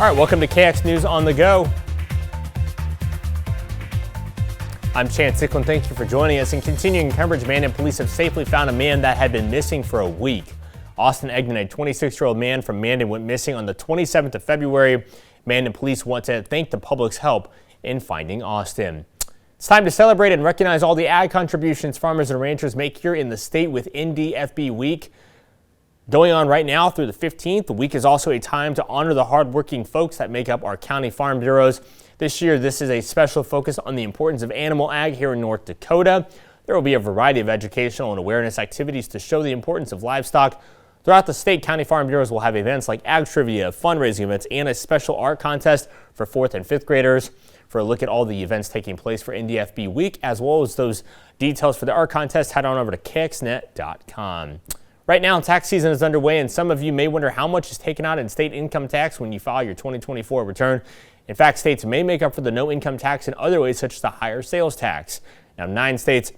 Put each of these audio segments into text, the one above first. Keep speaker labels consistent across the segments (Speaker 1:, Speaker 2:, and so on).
Speaker 1: All right, welcome to KX News on the Go. I'm Chance Cicklin. Thank you for joining us. And continuing in Cambridge, Mandan police have safely found a man that had been missing for a week. Austin Egman, a 26-year-old man from Mandan, went missing on the 27th of February. Mandan police want to thank the public's help in finding Austin. It's time to celebrate and recognize all the ag contributions farmers and ranchers make here in the state with NDFB Week. Going on right now through the 15th, the week is also a time to honor the hardworking folks that make up our county farm bureaus. This year, this is a special focus on the importance of animal ag here in North Dakota. There will be a variety of educational and awareness activities to show the importance of livestock. Throughout the state, county farm bureaus will have events like ag trivia, fundraising events, and a special art contest for 4th and 5th graders. For a look at all the events taking place for NDFB Week, as well as those details for the art contest, head on over to kxnet.com. Right now, tax season is underway, and some of you may wonder how much is taken out in state income tax when you file your 2024 return. In fact, states may make up for the no income tax in other ways, such as the higher sales tax. Now, 9 states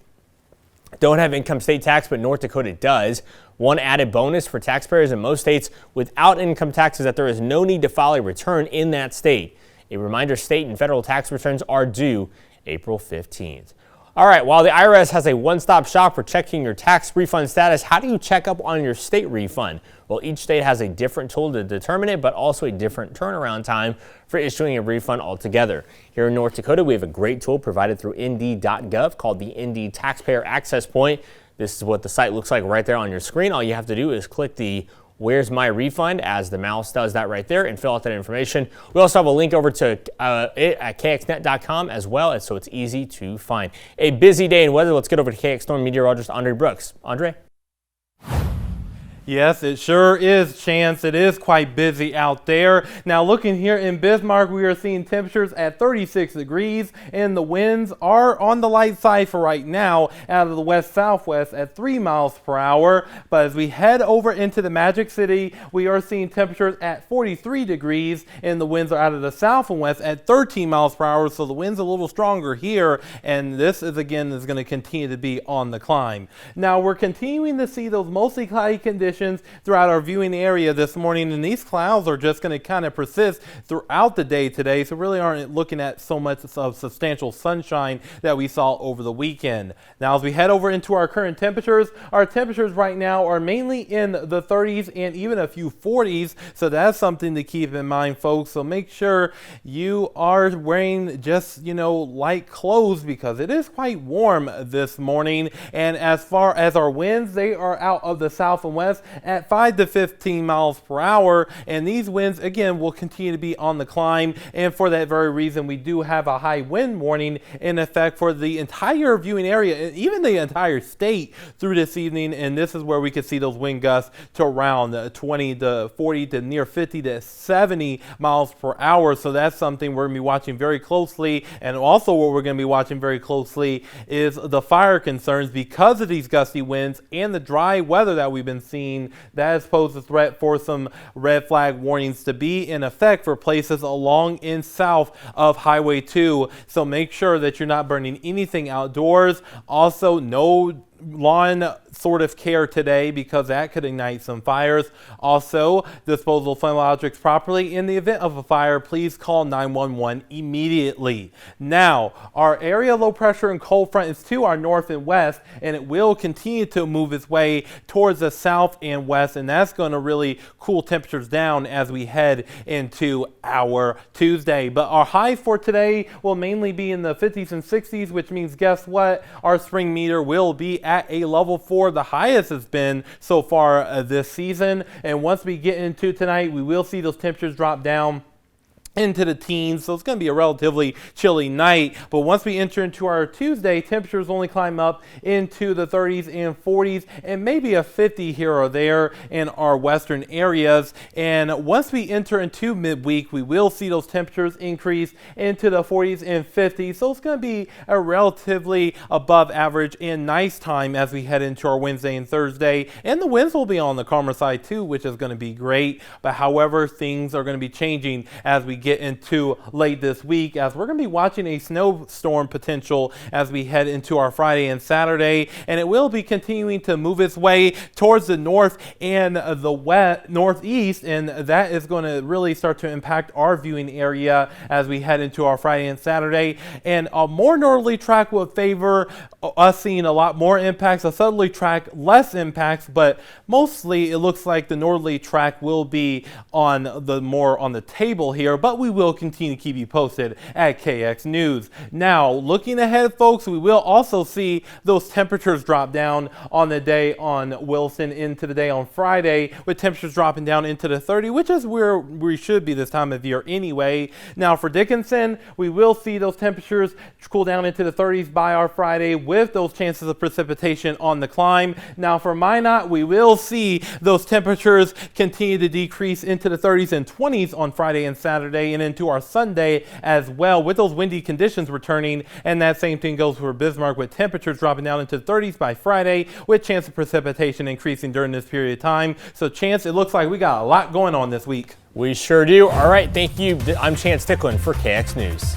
Speaker 1: don't have income state tax, but North Dakota does. One added bonus for taxpayers in most states without income tax is that there is no need to file a return in that state. A reminder, state and federal tax returns are due April 15th. All right, while the IRS has a one-stop shop for checking your tax refund status, how do you check up on your state refund? Well, each state has a different tool to determine it, but also a different turnaround time for issuing a refund altogether. Here in North Dakota, we have a great tool provided through nd.gov called the ND Taxpayer Access Point. This is what the site looks like right there on your screen. All you have to do is click the Where's My Refund, as the mouse does that right there, and fill out that information. We also have a link over to it at kxnet.com as well, so it's easy to find. A busy day in weather. Let's get over to KX Storm meteorologist Andre Brooks. Andre?
Speaker 2: Yes, it sure is, Chance. It is quite busy out there. Now, looking here in Bismarck, we are seeing temperatures at 36 degrees, and the winds are on the light side for right now out of the west-southwest at 3 miles per hour. But as we head over into the Magic City, we are seeing temperatures at 43 degrees, and the winds are out of the south and west at 13 miles per hour, so the wind's a little stronger here, and this is going to continue to be on the climb. Now, we're continuing to see those mostly cloudy conditions throughout our viewing area this morning, and these clouds are just going to kind of persist throughout the day today, so really aren't looking at so much of substantial sunshine that we saw over the weekend. Now, as we head over into our current temperatures, our temperatures right now are mainly in the 30s and even a few 40s, so that's something to keep in mind, folks. So make sure you are wearing just, light clothes, because it is quite warm this morning. And as far as our winds, they are out of the south and west at 5 to 15 miles per hour, and these winds again will continue to be on the climb, and for that very reason we do have a high wind warning in effect for the entire viewing area and even the entire state through this evening. And this is where we could see those wind gusts to around 20 to 40 to near 50 to 70 miles per hour. So that's something we're going to be watching very closely. And also what we're going to be watching very closely is the fire concerns, because of these gusty winds and the dry weather that we've been seeing. That has posed a threat for some red flag warnings to be in effect for places along and south of Highway 2. So make sure that you're not burning anything outdoors. Also, no lawn sort of care today, because that could ignite some fires. Also, disposal of flame objects properly. In the event of a fire, please call 911 immediately. Now, our area low pressure and cold front is to our north and west, and it will continue to move its way towards the south and west, and that's going to really cool temperatures down as we head into our Tuesday. But our highs for today will mainly be in the 50s and 60s, which means guess what? Our spring meter will be at a level 4, the highest it's been so far this season. And once we get into tonight, we will see those temperatures drop down into the teens, so it's going to be a relatively chilly night. But once we enter into our Tuesday, temperatures only climb up into the 30s and 40s, and maybe a 50 here or there in our western areas. And once we enter into midweek, we will see those temperatures increase into the 40s and 50s. So it's going to be a relatively above average and nice time as we head into our Wednesday and Thursday. And the winds will be on the calmer side too, which is going to be great. But however, things are going to be changing as we get into late this week, as we're going to be watching a snowstorm potential as we head into our Friday and Saturday, and it will be continuing to move its way towards the north and the northeast, and that is going to really start to impact our viewing area as we head into our Friday and Saturday. And a more northerly track will favor us seeing a lot more impacts, a southerly track less impacts, but mostly it looks like the northerly track will be on the table here, but we will continue to keep you posted at KX News. Now, looking ahead, folks, we will also see those temperatures drop down on the day on Wilson into the day on Friday, with temperatures dropping down into the 30s, which is where we should be this time of year anyway. Now, for Dickinson, we will see those temperatures cool down into the 30s by our Friday, with those chances of precipitation on the climb. Now, for Minot, we will see those temperatures continue to decrease into the 30s and 20s on Friday and Saturday, and into our Sunday as well, with those windy conditions returning. And that same thing goes for Bismarck, with temperatures dropping down into the 30s by Friday, with chance of precipitation increasing during this period of time. So, Chance, it looks like we got a lot going on this week.
Speaker 1: We sure do. All right, thank you. I'm Chance Ticklin for KX News.